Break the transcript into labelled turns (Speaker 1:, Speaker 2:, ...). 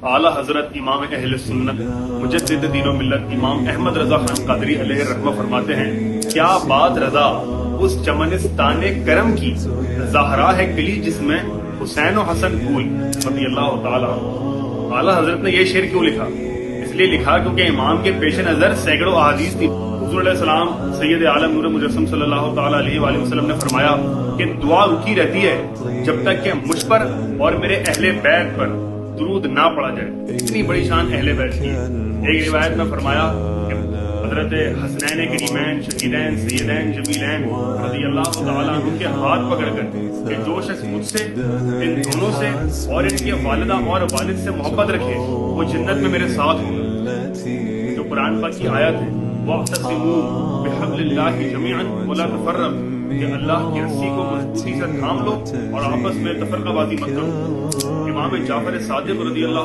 Speaker 1: اعلیٰ حضرت امام اہل سنت مجدد دین و ملت امام احمد رضا خان قادری علیہ الرحمہ فرماتے ہیں، کیا بات رضا اس چمنستان کرم کی، زہرا ہے کلی جس میں حسین و حسن پھول رضی اللہ تعالیٰ عنہ۔ اعلیٰ حضرت نے یہ شعر کیوں لکھا؟ اس لیے لکھا کیونکہ امام کے پیش نظر سینکڑوں احادیث تھی۔ حضور علیہ السلام سید عالم نور مجسم صلی اللہ تعالیٰ علیہ وآلہ وسلم نے فرمایا کہ دعا رکی رہتی ہے جب تک کہ مجھ پر اور میرے اہل بیت پر درود نہ پڑا جائے۔ اتنی بڑی شان اہل بیت کی۔ ایک روایت میں فرمایا کہ حضرت حسنین کریمین شہیدین سیدین جمیلین رضی اللہ تعالیٰ عنہ کے ہاتھ پکڑ کر کہ جو شخص مجھ سے، ان دونوں سے اور ان کے والدہ اور والد سے محبت رکھے وہ جنت میں میرے ساتھ ہوگا۔ جو قرآن پاک کی آیت ہے وَاعْتَصِمُوا بِحَبْلِ اللَّهِ جَمِيعًا وَلَا تَفَرَّقُوا، کہ اللہ کی رسی کو مضبوطی سے تھام لو اور آپس میں تفرقہ بازی مت کرو۔ امام جعفر صادق رضی اللہ